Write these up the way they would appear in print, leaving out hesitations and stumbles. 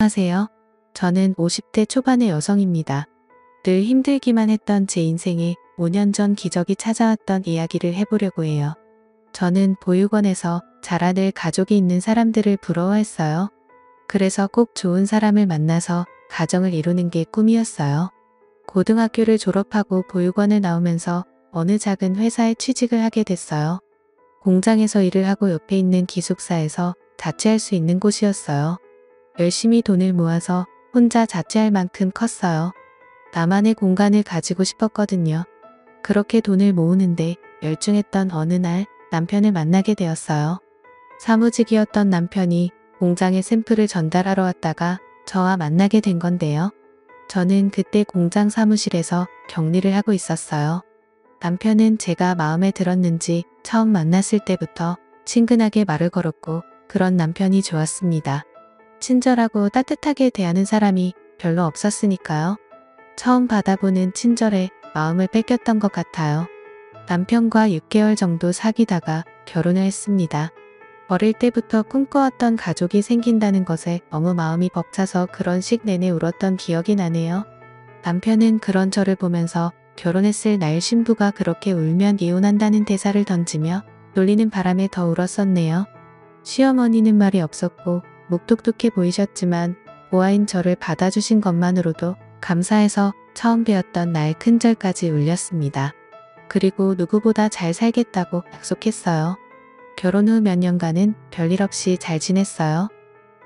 안녕하세요. 저는 50대 초반의 여성입니다. 늘 힘들기만 했던 제 인생에 5년 전 기적이 찾아왔던 이야기를 해보려고 해요. 저는 보육원에서 자라늘 가족이 있는 사람들을 부러워했어요. 그래서 꼭 좋은 사람을 만나서 가정을 이루는 게 꿈이었어요. 고등학교를 졸업하고 보육원을 나오면서 어느 작은 회사에 취직을 하게 됐어요. 공장에서 일을 하고 옆에 있는 기숙사에서 자취할 수 있는 곳이었어요. 열심히 돈을 모아서 혼자 자취할 만큼 컸어요. 나만의 공간을 가지고 싶었거든요. 그렇게 돈을 모으는데 열중했던 어느 날 남편을 만나게 되었어요. 사무직이었던 남편이 공장에 샘플을 전달하러 왔다가 저와 만나게 된 건데요. 저는 그때 공장 사무실에서 격리를 하고 있었어요. 남편은 제가 마음에 들었는지 처음 만났을 때부터 친근하게 말을 걸었고 그런 남편이 좋았습니다. 친절하고 따뜻하게 대하는 사람이 별로 없었으니까요. 처음 받아보는 친절에 마음을 뺏겼던 것 같아요. 남편과 6개월 정도 사귀다가 결혼을 했습니다. 어릴 때부터 꿈꿔왔던 가족이 생긴다는 것에 너무 마음이 벅차서 그런 식 내내 울었던 기억이 나네요. 남편은 그런 저를 보면서 결혼했을 날 신부가 그렇게 울면 이혼한다는 대사를 던지며 놀리는 바람에 더 울었었네요. 시어머니는 말이 없었고 묵뚝뚝해 보이셨지만 보아인 저를 받아주신 것만으로도 감사해서 처음 배웠던 날 큰절까지 울렸습니다. 그리고 누구보다 잘 살겠다고 약속했어요. 결혼 후 몇 년간은 별일 없이 잘 지냈어요.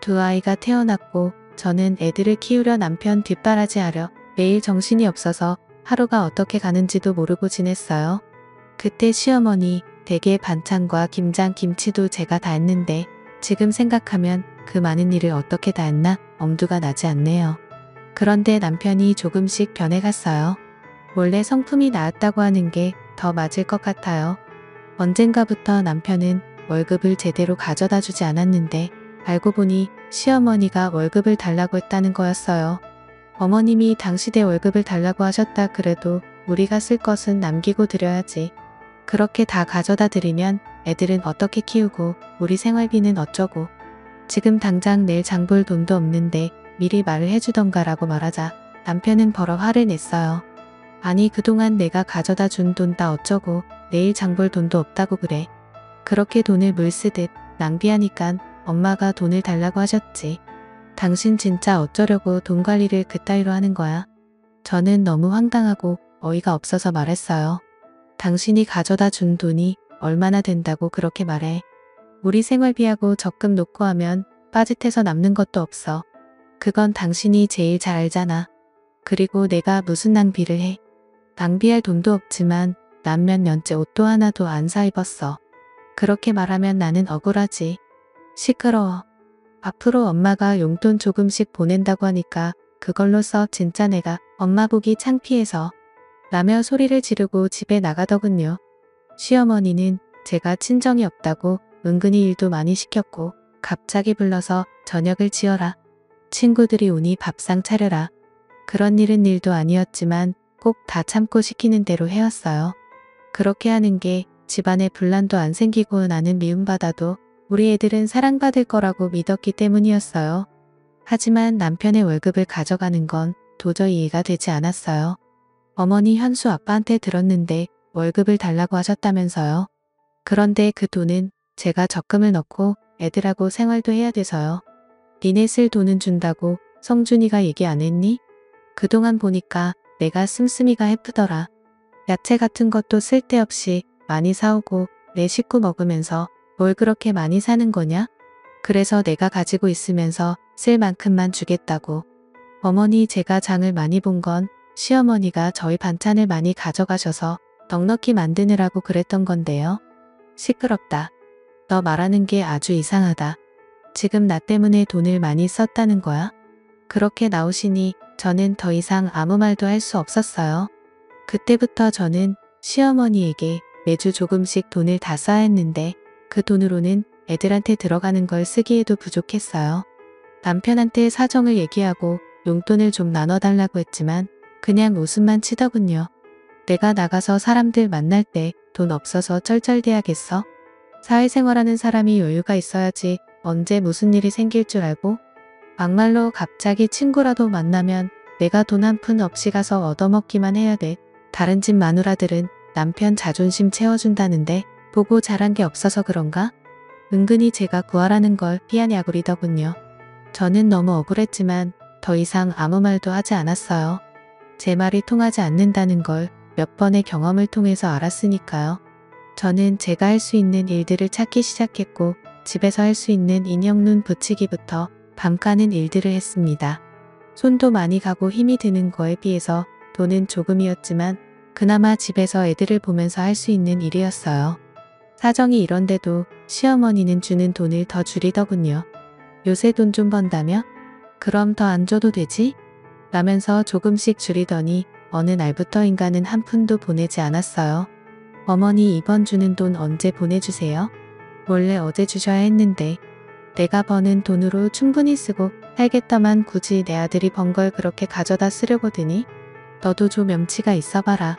두 아이가 태어났고 저는 애들을 키우려 남편 뒷바라지하려 매일 정신이 없어서 하루가 어떻게 가는지도 모르고 지냈어요. 그때 시어머니 댁의 반찬과 김장 김치도 제가 다 했는데 지금 생각하면 그 많은 일을 어떻게 다 했나 엄두가 나지 않네요. 그런데 남편이 조금씩 변해갔어요. 원래 성품이 나았다고 하는 게 더 맞을 것 같아요. 언젠가부터 남편은 월급을 제대로 가져다 주지 않았는데 알고 보니 시어머니가 월급을 달라고 했다는 거였어요. 어머님이 당시대 월급을 달라고 하셨다 그래도 우리가 쓸 것은 남기고 드려야지. 그렇게 다 가져다 드리면 애들은 어떻게 키우고 우리 생활비는 어쩌고. 지금 당장 내일 장볼 돈도 없는데 미리 말을 해주던가라고 말하자 남편은 버럭 화를 냈어요. 아니 그동안 내가 가져다 준 돈 다 어쩌고 내일 장볼 돈도 없다고 그래. 그렇게 돈을 물 쓰듯 낭비하니깐 엄마가 돈을 달라고 하셨지. 당신 진짜 어쩌려고 돈 관리를 그따위로 하는 거야. 저는 너무 황당하고 어이가 없어서 말했어요. 당신이 가져다 준 돈이 얼마나 된다고 그렇게 말해. 우리 생활비하고 적금 놓고 하면 빠짓해서 남는 것도 없어. 그건 당신이 제일 잘 알잖아. 그리고 내가 무슨 낭비를 해. 낭비할 돈도 없지만 난 몇 년째 옷도 하나도 안 사 입었어. 그렇게 말하면 나는 억울하지. 시끄러워. 앞으로 엄마가 용돈 조금씩 보낸다고 하니까 그걸로 써 진짜 내가 엄마 보기 창피해서 라며 소리를 지르고 집에 나가더군요. 시어머니는 제가 친정이 없다고 은근히 일도 많이 시켰고 갑자기 불러서 저녁을 지어라. 친구들이 오니 밥상 차려라. 그런 일은 일도 아니었지만 꼭 다 참고 시키는 대로 해왔어요. 그렇게 하는 게 집안에 분란도 안 생기고 나는 미움받아도 우리 애들은 사랑받을 거라고 믿었기 때문이었어요. 하지만 남편의 월급을 가져가는 건 도저히 이해가 되지 않았어요. 어머니 현수 아빠한테 들었는데 월급을 달라고 하셨다면서요. 그런데 그 돈은 제가 적금을 넣고 애들하고 생활도 해야 돼서요. 니네 쓸 돈은 준다고 성준이가 얘기 안 했니? 그동안 보니까 내가 씀씀이가 해프더라. 야채 같은 것도 쓸데없이 많이 사오고 내 식구 먹으면서 뭘 그렇게 많이 사는 거냐? 그래서 내가 가지고 있으면서 쓸 만큼만 주겠다고. 어머니 제가 장을 많이 본 건 시어머니가 저희 반찬을 많이 가져가셔서 넉넉히 만드느라고 그랬던 건데요. 시끄럽다. 너 말하는 게 아주 이상하다. 지금 나 때문에 돈을 많이 썼다는 거야? 그렇게 나오시니 저는 더 이상 아무 말도 할 수 없었어요. 그때부터 저는 시어머니에게 매주 조금씩 돈을 다 써야 했는데 그 돈으로는 애들한테 들어가는 걸 쓰기에도 부족했어요. 남편한테 사정을 얘기하고 용돈을 좀 나눠달라고 했지만 그냥 웃음만 치더군요. 내가 나가서 사람들 만날 때 돈 없어서 쩔쩔대야겠어? 사회생활하는 사람이 여유가 있어야지 언제 무슨 일이 생길 줄 알고? 막말로 갑자기 친구라도 만나면 내가 돈 한 푼 없이 가서 얻어먹기만 해야 돼. 다른 집 마누라들은 남편 자존심 채워준다는데 보고 자란 게 없어서 그런가? 은근히 제가 구하라는 걸 삐아냐구리더군요. 저는 너무 억울했지만 더 이상 아무 말도 하지 않았어요. 제 말이 통하지 않는다는 걸 몇 번의 경험을 통해서 알았으니까요. 저는 제가 할 수 있는 일들을 찾기 시작했고 집에서 할 수 있는 인형 눈 붙이기부터 밤 까는 일들을 했습니다. 손도 많이 가고 힘이 드는 거에 비해서 돈은 조금이었지만 그나마 집에서 애들을 보면서 할 수 있는 일이었어요. 사정이 이런데도 시어머니는 주는 돈을 더 줄이더군요. 요새 돈 좀 번다며? 그럼 더 안 줘도 되지? 라면서 조금씩 줄이더니 어느 날부터인가는 한 푼도 보내지 않았어요. 어머니 이번 주는 돈 언제 보내주세요? 원래 어제 주셔야 했는데 내가 버는 돈으로 충분히 쓰고 살겠다만 굳이 내 아들이 번 걸 그렇게 가져다 쓰려고 드니? 너도 좀 염치가 있어봐라.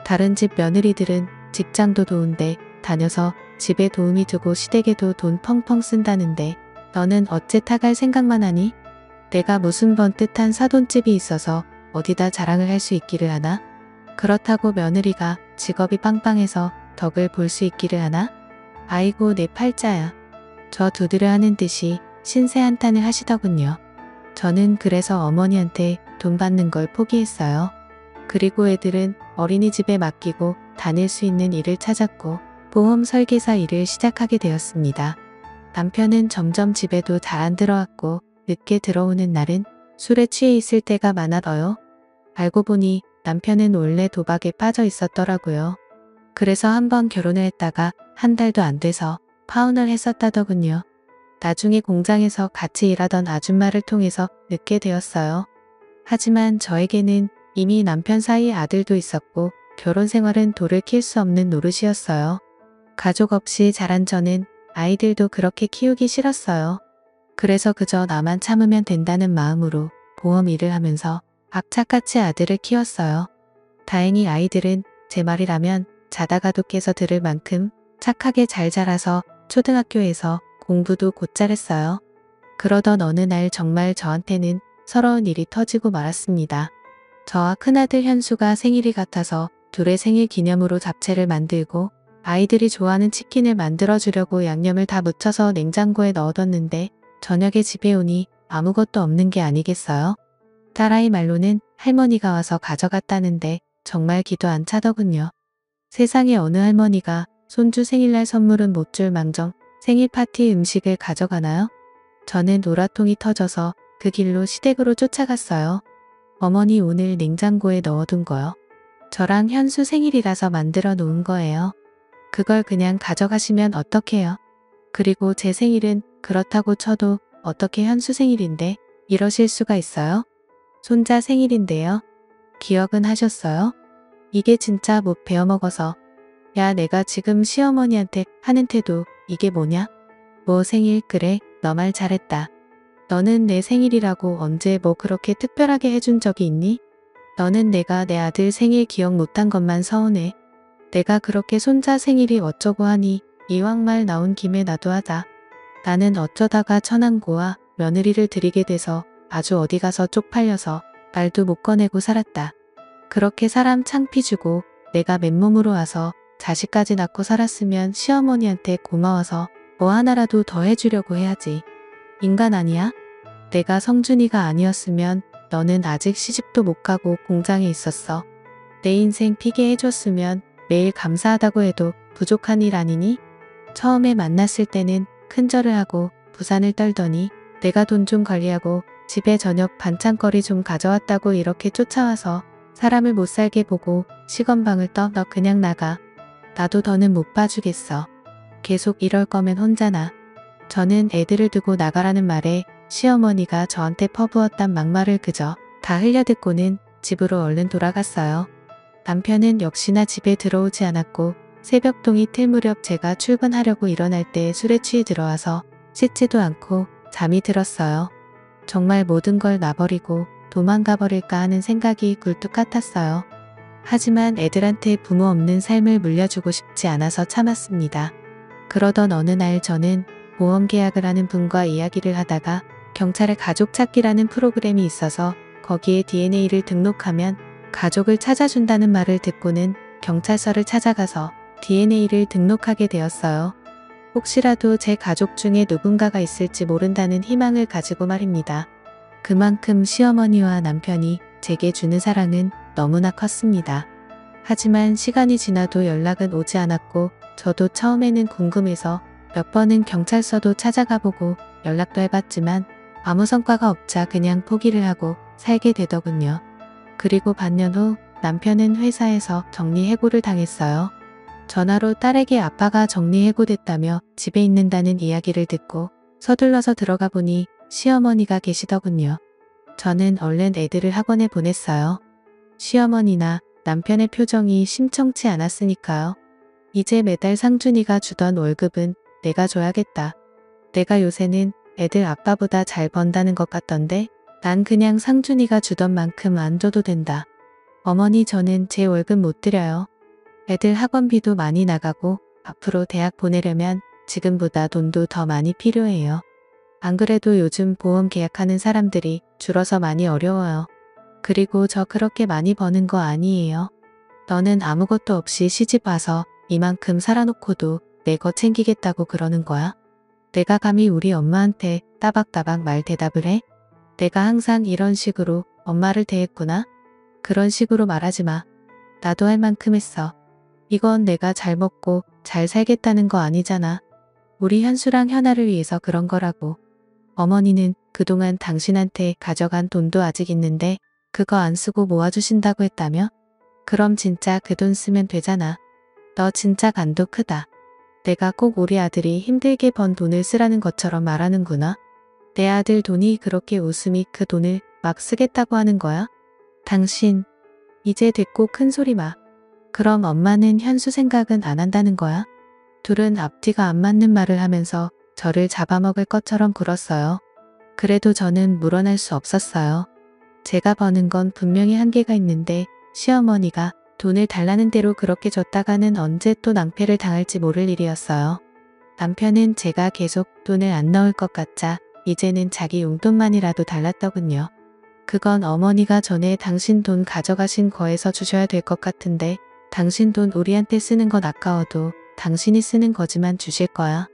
다른 집 며느리들은 직장도 좋은데 다녀서 집에 도우미 두고 시댁에도 돈 펑펑 쓴다는데 너는 어째 타갈 생각만 하니? 내가 무슨 번듯한 사돈집이 있어서 어디다 자랑을 할 수 있기를 하나? 그렇다고 며느리가 직업이 빵빵해서 덕을 볼 수 있기를 하나? 아이고 내 팔자야. 저 두드려 하는 듯이 신세 한탄을 하시더군요. 저는 그래서 어머니한테 돈 받는 걸 포기했어요. 그리고 애들은 어린이집에 맡기고 다닐 수 있는 일을 찾았고 보험 설계사 일을 시작하게 되었습니다. 남편은 점점 집에도 잘 안 들어왔고 늦게 들어오는 날은 술에 취해 있을 때가 많아요. 알고 보니 남편은 원래 도박에 빠져 있었더라고요. 그래서 한번 결혼을 했다가 한 달도 안 돼서 파혼을 했었다더군요. 나중에 공장에서 같이 일하던 아줌마를 통해서 늦게 되었어요. 하지만 저에게는 이미 남편 사이에 아들도 있었고 결혼 생활은 돌을 킬 수 없는 노릇이었어요. 가족 없이 자란 저는 아이들도 그렇게 키우기 싫었어요. 그래서 그저 나만 참으면 된다는 마음으로 보험 일을 하면서 악착같이 아들을 키웠어요. 다행히 아이들은 제 말이라면 자다가도 깨서 들을 만큼 착하게 잘 자라서 초등학교에서 공부도 곧잘 했어요. 그러던 어느 날 정말 저한테는 서러운 일이 터지고 말았습니다. 저와 큰아들 현수가 생일이 같아서 둘의 생일 기념으로 잡채를 만들고 아이들이 좋아하는 치킨을 만들어주려고 양념을 다 묻혀서 냉장고에 넣어뒀는데 저녁에 집에 오니 아무것도 없는 게 아니겠어요? 딸아이 말로는 할머니가 와서 가져갔다는데 정말 기도 안 차더군요. 세상에 어느 할머니가 손주 생일날 선물은 못 줄 망정 생일 파티 음식을 가져가나요? 저는 노라통이 터져서 그 길로 시댁으로 쫓아갔어요. 어머니 오늘 냉장고에 넣어둔 거요. 저랑 현수 생일이라서 만들어 놓은 거예요. 그걸 그냥 가져가시면 어떡해요? 그리고 제 생일은 그렇다고 쳐도 어떻게 현수 생일인데 이러실 수가 있어요? 손자 생일인데요. 기억은 하셨어요? 이게 진짜 못 배워먹어서. 야 내가 지금 시어머니한테 하는 태도 이게 뭐냐? 뭐 생일 그래 너 말 잘했다. 너는 내 생일이라고 언제 뭐 그렇게 특별하게 해준 적이 있니? 너는 내가 내 아들 생일 기억 못한 것만 서운해. 내가 그렇게 손자 생일이 어쩌고 하니 이왕 말 나온 김에 나도 하자. 나는 어쩌다가 천안고와 며느리를 들이게 돼서 아주 어디 가서 쪽팔려서 말도 못 꺼내고 살았다. 그렇게 사람 창피 주고 내가 맨몸으로 와서 자식까지 낳고 살았으면 시어머니한테 고마워서 뭐 하나라도 더 해주려고 해야지. 인간 아니야? 내가 성준이가 아니었으면 너는 아직 시집도 못 가고 공장에 있었어. 내 인생 피게 해줬으면 매일 감사하다고 해도 부족한 일 아니니? 처음에 만났을 때는 큰절을 하고 부산을 떨더니 내가 돈 좀 관리하고 집에 저녁 반찬거리 좀 가져왔다고 이렇게 쫓아와서 사람을 못 살게 보고 시건방을 떠 너 그냥 나가. 나도 더는 못 봐주겠어. 계속 이럴 거면 혼자나. 저는 애들을 두고 나가라는 말에 시어머니가 저한테 퍼부었단 막말을 그저 다 흘려듣고는 집으로 얼른 돌아갔어요. 남편은 역시나 집에 들어오지 않았고 새벽동이 틀 무렵 제가 출근하려고 일어날 때 술에 취해 들어와서 씻지도 않고 잠이 들었어요. 정말 모든 걸 놔버리고 도망가 버릴까 하는 생각이 굴뚝 같았어요. 하지만 애들한테 부모 없는 삶을 물려주고 싶지 않아서 참았습니다. 그러던 어느 날 저는 보험 계약을 하는 분과 이야기를 하다가 경찰의 가족 찾기라는 프로그램이 있어서 거기에 DNA를 등록하면 가족을 찾아준다는 말을 듣고는 경찰서를 찾아가서 DNA를 등록하게 되었어요. 혹시라도 제 가족 중에 누군가가 있을지 모른다는 희망을 가지고 말입니다. 그만큼 시어머니와 남편이 제게 주는 사랑은 너무나 컸습니다. 하지만 시간이 지나도 연락은 오지 않았고 저도 처음에는 궁금해서 몇 번은 경찰서도 찾아가 보고 연락도 해봤지만 아무 성과가 없자 그냥 포기를 하고 살게 되더군요. 그리고 반년 후 남편은 회사에서 정리해고를 당했어요. 전화로 딸에게 아빠가 정리해고됐다며 집에 있는다는 이야기를 듣고 서둘러서 들어가 보니 시어머니가 계시더군요. 저는 얼른 애들을 학원에 보냈어요. 시어머니나 남편의 표정이 심청치 않았으니까요. 이제 매달 상준이가 주던 월급은 내가 줘야겠다. 내가 요새는 애들 아빠보다 잘 번다는 것 같던데 난 그냥 상준이가 주던 만큼 안 줘도 된다. 어머니 저는 제 월급 못 드려요. 애들 학원비도 많이 나가고 앞으로 대학 보내려면 지금보다 돈도 더 많이 필요해요. 안 그래도 요즘 보험 계약하는 사람들이 줄어서 많이 어려워요. 그리고 저 그렇게 많이 버는 거 아니에요. 너는 아무것도 없이 시집 와서 이만큼 살아놓고도 내 거 챙기겠다고 그러는 거야? 내가 감히 우리 엄마한테 따박따박 말 대답을 해? 내가 항상 이런 식으로 엄마를 대했구나? 그런 식으로 말하지 마. 나도 할 만큼 했어. 이건 내가 잘 먹고 잘 살겠다는 거 아니잖아. 우리 현수랑 현아를 위해서 그런 거라고. 어머니는 그동안 당신한테 가져간 돈도 아직 있는데 그거 안 쓰고 모아주신다고 했다며? 그럼 진짜 그 돈 쓰면 되잖아. 너 진짜 간도 크다. 내가 꼭 우리 아들이 힘들게 번 돈을 쓰라는 것처럼 말하는구나. 내 아들 돈이 그렇게 웃음이 그 돈을 막 쓰겠다고 하는 거야? 당신, 이제 됐고 큰 소리 마. 그럼 엄마는 현수 생각은 안 한다는 거야? 둘은 앞뒤가 안 맞는 말을 하면서 저를 잡아먹을 것처럼 굴었어요. 그래도 저는 물어날 수 없었어요. 제가 버는 건 분명히 한계가 있는데 시어머니가 돈을 달라는 대로 그렇게 줬다가는 언제 또 낭패를 당할지 모를 일이었어요. 남편은 제가 계속 돈을 안 넣을 것 같자 이제는 자기 용돈만이라도 달랐더군요. 그건 어머니가 전에 당신 돈 가져가신 거에서 주셔야 될 것 같은데 당신 돈 우리한테 쓰는 건 아까워도 당신이 쓰는 거지만 주실 거야.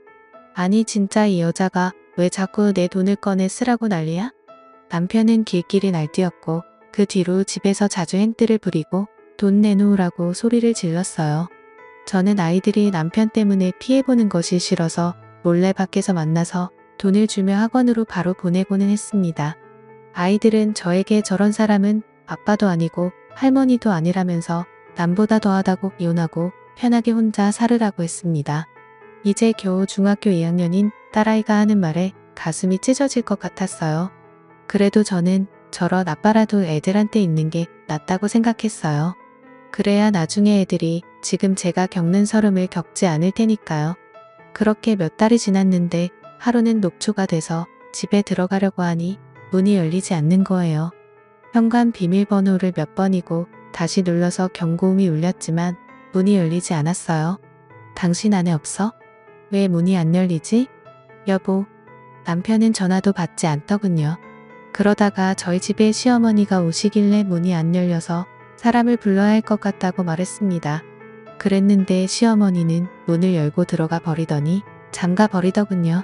아니 진짜 이 여자가 왜 자꾸 내 돈을 꺼내 쓰라고 난리야? 남편은 길길이 날뛰었고 그 뒤로 집에서 자주 행뜨를 부리고 돈 내놓으라고 소리를 질렀어요. 저는 아이들이 남편 때문에 피해보는 것이 싫어서 몰래 밖에서 만나서 돈을 주며 학원으로 바로 보내고는 했습니다. 아이들은 저에게 저런 사람은 아빠도 아니고 할머니도 아니라면서 남보다 더하다고 이혼하고 편하게 혼자 살으라고 했습니다. 이제 겨우 중학교 2학년인 딸아이가 하는 말에 가슴이 찢어질 것 같았어요. 그래도 저는 저런 아빠라도 애들한테 있는 게 낫다고 생각했어요. 그래야 나중에 애들이 지금 제가 겪는 서름을 겪지 않을 테니까요. 그렇게 몇 달이 지났는데 하루는 녹초가 돼서 집에 들어가려고 하니 문이 열리지 않는 거예요. 현관 비밀번호를 몇 번이고 다시 눌러서 경고음이 울렸지만 문이 열리지 않았어요. 당신 안에 없어? 왜 문이 안 열리지? 여보. 남편은 전화도 받지 않더군요. 그러다가 저희 집에 시어머니가 오시길래 문이 안 열려서 사람을 불러야 할 것 같다고 말했습니다. 그랬는데 시어머니는 문을 열고 들어가 버리더니 잠가 버리더군요.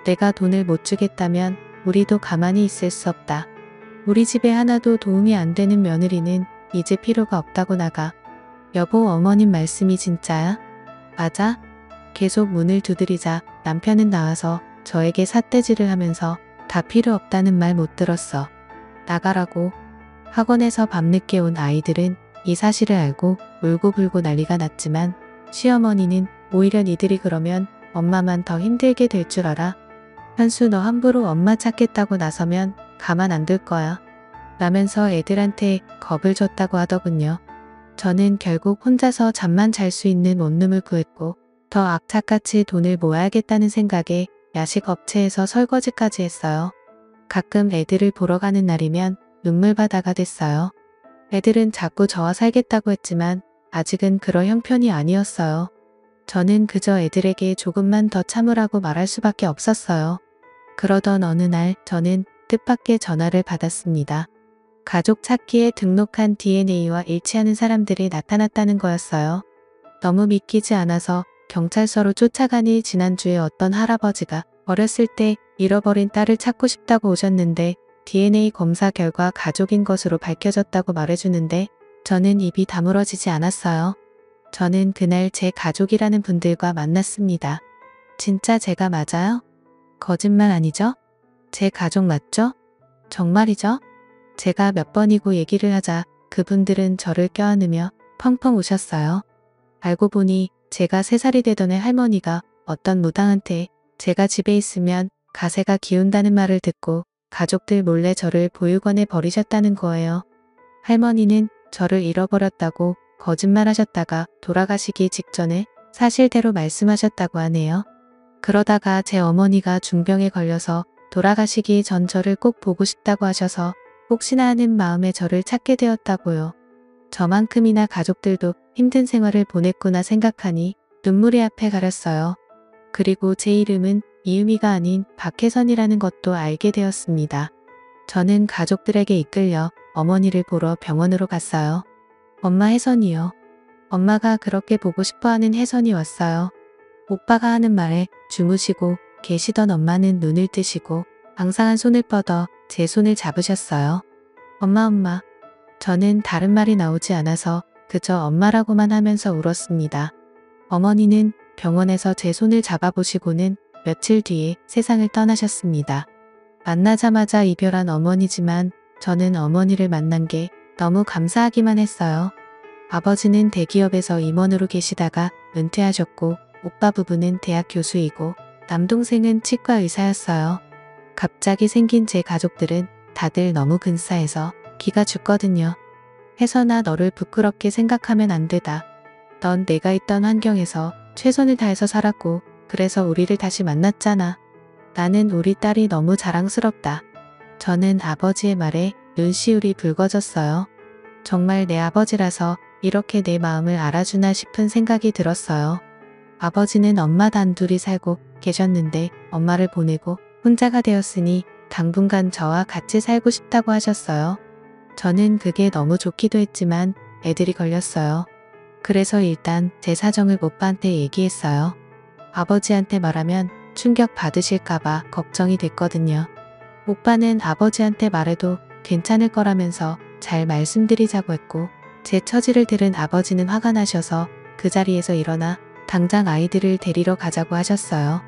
내가 돈을 못 주겠다면 우리도 가만히 있을 수 없다. 우리 집에 하나도 도움이 안 되는 며느리는 이제 필요가 없다고 나가. 여보 어머님 말씀이 진짜야? 맞아? 계속 문을 두드리자 남편은 나와서 저에게 삿대질을 하면서 다 필요 없다는 말 못 들었어. 나가라고. 학원에서 밤늦게 온 아이들은 이 사실을 알고 울고불고 난리가 났지만 시어머니는 오히려 니들이 그러면 엄마만 더 힘들게 될 줄 알아. 현수 너 함부로 엄마 찾겠다고 나서면 가만 안 둘 거야. 라면서 애들한테 겁을 줬다고 하더군요. 저는 결국 혼자서 잠만 잘 수 있는 원룸을 구했고 더 악착같이 돈을 모아야겠다는 생각에 야식 업체에서 설거지까지 했어요. 가끔 애들을 보러 가는 날이면 눈물바다가 됐어요. 애들은 자꾸 저와 살겠다고 했지만 아직은 그럴 형편이 아니었어요. 저는 그저 애들에게 조금만 더 참으라고 말할 수밖에 없었어요. 그러던 어느 날 저는 뜻밖의 전화를 받았습니다. 가족 찾기에 등록한 DNA와 일치하는 사람들이 나타났다는 거였어요. 너무 믿기지 않아서 경찰서로 쫓아가니 지난주에 어떤 할아버지가 어렸을 때 잃어버린 딸을 찾고 싶다고 오셨는데 DNA 검사 결과 가족인 것으로 밝혀졌다고 말해주는데 저는 입이 다물어지지 않았어요. 저는 그날 제 가족이라는 분들과 만났습니다. 진짜 제가 맞아요? 거짓말 아니죠? 제 가족 맞죠? 정말이죠? 제가 몇 번이고 얘기를 하자 그분들은 저를 껴안으며 펑펑 우셨어요. 알고 보니 제가 3살이 되던 해 할머니가 어떤 무당한테 제가 집에 있으면 가세가 기운다는 말을 듣고 가족들 몰래 저를 보육원에 버리셨다는 거예요. 할머니는 저를 잃어버렸다고 거짓말하셨다가 돌아가시기 직전에 사실대로 말씀하셨다고 하네요. 그러다가 제 어머니가 중병에 걸려서 돌아가시기 전 저를 꼭 보고 싶다고 하셔서 혹시나 하는 마음에 저를 찾게 되었다고요. 저만큼이나 가족들도 힘든 생활을 보냈구나 생각하니 눈물이 앞에 가렸어요. 그리고 제 이름은 이유미가 아닌 박혜선이라는 것도 알게 되었습니다. 저는 가족들에게 이끌려 어머니를 보러 병원으로 갔어요. 엄마 혜선이요. 엄마가 그렇게 보고 싶어하는 혜선이 왔어요. 오빠가 하는 말에 주무시고 계시던 엄마는 눈을 뜨시고 앙상한 손을 뻗어 제 손을 잡으셨어요. 엄마. 저는 다른 말이 나오지 않아서 그저 엄마라고만 하면서 울었습니다. 어머니는 병원에서 제 손을 잡아보시고는 며칠 뒤에 세상을 떠나셨습니다. 만나자마자 이별한 어머니지만 저는 어머니를 만난 게 너무 감사하기만 했어요. 아버지는 대기업에서 임원으로 계시다가 은퇴하셨고 오빠 부부는 대학 교수이고 남동생은 치과 의사였어요. 갑자기 생긴 제 가족들은 다들 너무 근사해서 기가 죽거든요. 혜선아, 너를 부끄럽게 생각하면 안 되다. 넌 내가 있던 환경에서 최선을 다해서 살았고 그래서 우리를 다시 만났잖아. 나는 우리 딸이 너무 자랑스럽다. 저는 아버지의 말에 눈시울이 붉어졌어요. 정말 내 아버지라서 이렇게 내 마음을 알아주나 싶은 생각이 들었어요. 아버지는 엄마 단둘이 살고 계셨는데 엄마를 보내고 혼자가 되었으니 당분간 저와 같이 살고 싶다고 하셨어요. 저는 그게 너무 좋기도 했지만 애들이 걸렸어요. 그래서 일단 제 사정을 오빠한테 얘기했어요. 아버지한테 말하면 충격 받으실까봐 걱정이 됐거든요. 오빠는 아버지한테 말해도 괜찮을 거라면서 잘 말씀드리자고 했고 제 처지를 들은 아버지는 화가 나셔서 그 자리에서 일어나 당장 아이들을 데리러 가자고 하셨어요.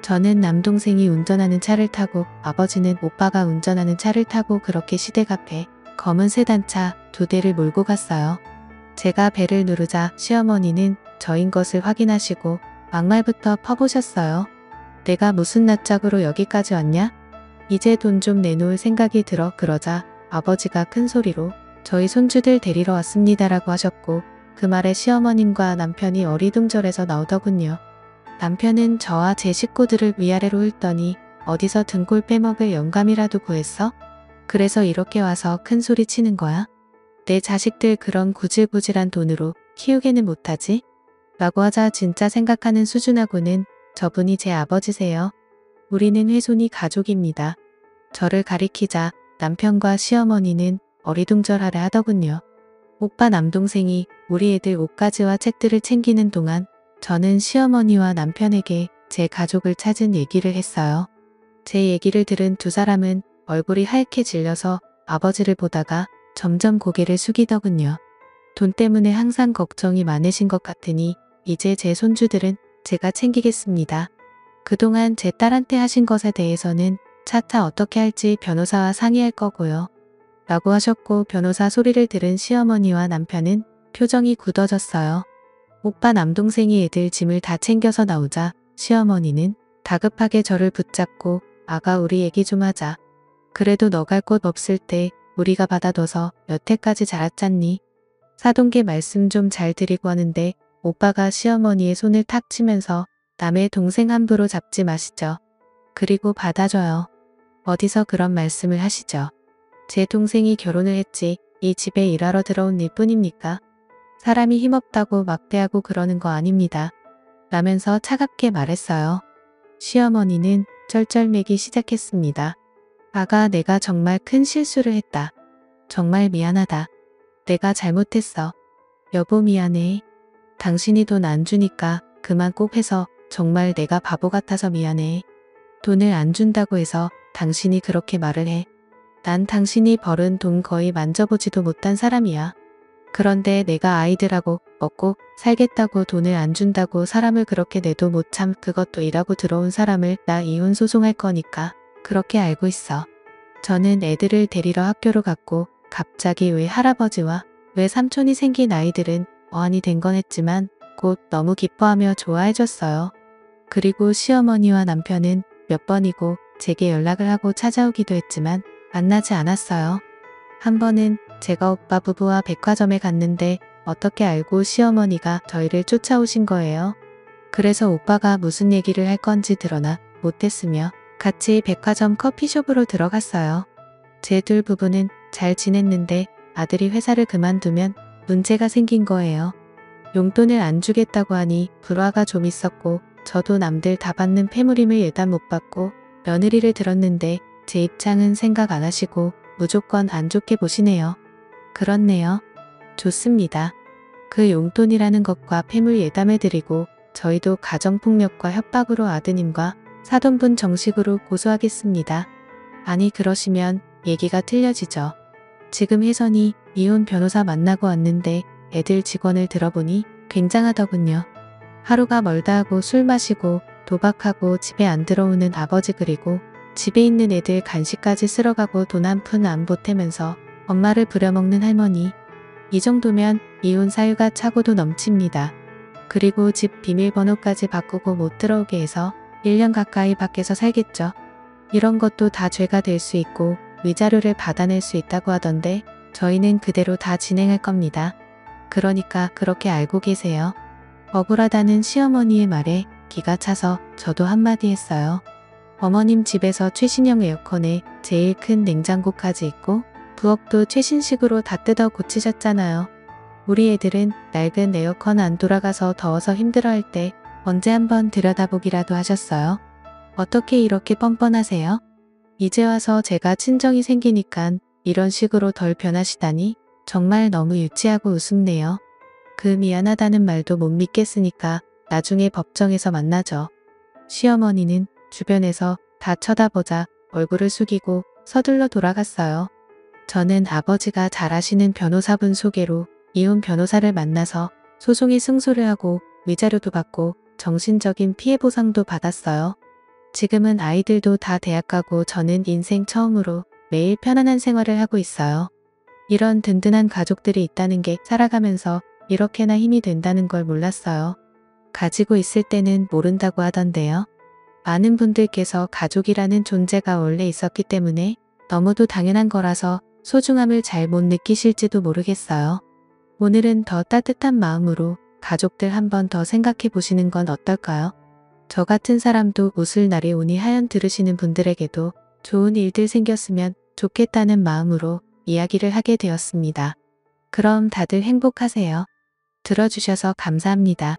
저는 남동생이 운전하는 차를 타고 아버지는 오빠가 운전하는 차를 타고 그렇게 시댁 앞에 검은 세단차 2대를 몰고 갔어요. 제가 배를 누르자 시어머니는 저인 것을 확인하시고 막말부터 퍼보셨어요. 내가 무슨 낯짝으로 여기까지 왔냐? 이제 돈 좀 내놓을 생각이 들어. 그러자 아버지가 큰 소리로 저희 손주들 데리러 왔습니다라고 하셨고 그 말에 시어머님과 남편이 어리둥절해서 나오더군요. 남편은 저와 제 식구들을 위아래로 훑더니 어디서 등골 빼먹을 영감이라도 구했어? 그래서 이렇게 와서 큰 소리 치는 거야? 내 자식들 그런 구질구질한 돈으로 키우게는 못하지? 라고 하자 진짜 생각하는 수준하고는 저분이 제 아버지세요. 우리는 훼손이 가족입니다. 저를 가리키자 남편과 시어머니는 어리둥절하려 하더군요. 오빠 남동생이 우리 애들 옷가지와 책들을 챙기는 동안 저는 시어머니와 남편에게 제 가족을 찾은 얘기를 했어요. 제 얘기를 들은 2사람은 얼굴이 하얗게 질려서 아버지를 보다가 점점 고개를 숙이더군요. 돈 때문에 항상 걱정이 많으신 것 같으니 이제 제 손주들은 제가 챙기겠습니다. 그동안 제 딸한테 하신 것에 대해서는 차차 어떻게 할지 변호사와 상의할 거고요. 라고 하셨고 변호사 소리를 들은 시어머니와 남편은 표정이 굳어졌어요. 오빠 남동생이 애들 짐을 다 챙겨서 나오자 시어머니는 다급하게 저를 붙잡고 아가 우리 얘기 좀 하자. 그래도 너 갈 곳 없을 때 우리가 받아둬서 여태까지 자랐잖니. 사돈께 말씀 좀 잘 드리고 하는데 오빠가 시어머니의 손을 탁 치면서 남의 동생 함부로 잡지 마시죠. 그리고 받아줘요. 어디서 그런 말씀을 하시죠. 제 동생이 결혼을 했지 이 집에 일하러 들어온 일 뿐입니까? 사람이 힘없다고 막대하고 그러는 거 아닙니다. 라면서 차갑게 말했어요. 시어머니는 쩔쩔매기 시작했습니다. 아가, 내가 정말 큰 실수를 했다. 정말 미안하다. 내가 잘못했어. 여보, 미안해. 당신이 돈 안 주니까 그만 꼭 해서 정말 내가 바보 같아서 미안해. 돈을 안 준다고 해서 당신이 그렇게 말을 해. 난 당신이 벌은 돈 거의 만져보지도 못한 사람이야. 그런데 내가 아이들하고 먹고 살겠다고 돈을 안 준다고 사람을 그렇게 내도 못 참, 그것도 일하고 들어온 사람을 나 이혼 소송할 거니까 그렇게 알고 있어. 저는 애들을 데리러 학교로 갔고 갑자기 왜 할아버지와 왜 삼촌이 생긴 아이들은 어안이 된 건 했지만 곧 너무 기뻐하며 좋아해줬어요. 그리고 시어머니와 남편은 몇 번이고 제게 연락을 하고 찾아오기도 했지만 만나지 않았어요. 한 번은 제가 오빠 부부와 백화점에 갔는데 어떻게 알고 시어머니가 저희를 쫓아오신 거예요. 그래서 오빠가 무슨 얘기를 할 건지 드러나 못했으며 같이 백화점 커피숍으로 들어갔어요. 제 둘 부부는 잘 지냈는데 아들이 회사를 그만두면 문제가 생긴 거예요. 용돈을 안 주겠다고 하니 불화가 좀 있었고 저도 남들 다 받는 패물임을 일단 못 받고 며느리를 들었는데 제 입장은 생각 안 하시고 무조건 안 좋게 보시네요. 그렇네요. 좋습니다. 그 용돈이라는 것과 패물 예담해드리고 저희도 가정폭력과 협박으로 아드님과 사돈분 정식으로 고소하겠습니다. 아니, 그러시면 얘기가 틀려지죠. 지금 혜선이 이혼 변호사 만나고 왔는데 애들 직원을 들어보니 굉장하더군요. 하루가 멀다 하고 술 마시고 도박하고 집에 안 들어오는 아버지, 그리고 집에 있는 애들 간식까지 쓸어가고 돈 한 푼 안 보태면서 엄마를 부려먹는 할머니. 이 정도면 이혼 사유가 차고도 넘칩니다. 그리고 집 비밀번호까지 바꾸고 못 들어오게 해서 1년 가까이 밖에서 살겠죠. 이런 것도 다 죄가 될 수 있고 위자료를 받아낼 수 있다고 하던데 저희는 그대로 다 진행할 겁니다. 그러니까 그렇게 알고 계세요. 억울하다는 시어머니의 말에 기가 차서 저도 한마디 했어요. 어머님 집에서 최신형 에어컨에 제일 큰 냉장고까지 있고 부엌도 최신식으로 다 뜯어 고치셨잖아요. 우리 애들은 낡은 에어컨 안 돌아가서 더워서 힘들어할 때 언제 한번 들여다보기라도 하셨어요? 어떻게 이렇게 뻔뻔하세요? 이제 와서 제가 친정이 생기니깐 이런 식으로 덜 변하시다니 정말 너무 유치하고 우습네요. 그 미안하다는 말도 못 믿겠으니까 나중에 법정에서 만나죠. 시어머니는 주변에서 다 쳐다보자 얼굴을 숙이고 서둘러 돌아갔어요. 저는 아버지가 잘 아시는 변호사분 소개로 이혼 변호사를 만나서 소송에 승소를 하고 위자료도 받고 정신적인 피해 보상도 받았어요. 지금은 아이들도 다 대학 가고 저는 인생 처음으로 매일 편안한 생활을 하고 있어요. 이런 든든한 가족들이 있다는 게 살아가면서 이렇게나 힘이 된다는 걸 몰랐어요. 가지고 있을 때는 모른다고 하던데요. 많은 분들께서 가족이라는 존재가 원래 있었기 때문에 너무도 당연한 거라서 소중함을 잘 못 느끼실지도 모르겠어요. 오늘은 더 따뜻한 마음으로 가족들 한 번 더 생각해 보시는 건 어떨까요? 저 같은 사람도 웃을 날이 오니 하연 들으시는 분들에게도 좋은 일들 생겼으면 좋겠다는 마음으로 이야기를 하게 되었습니다. 그럼 다들 행복하세요. 들어주셔서 감사합니다.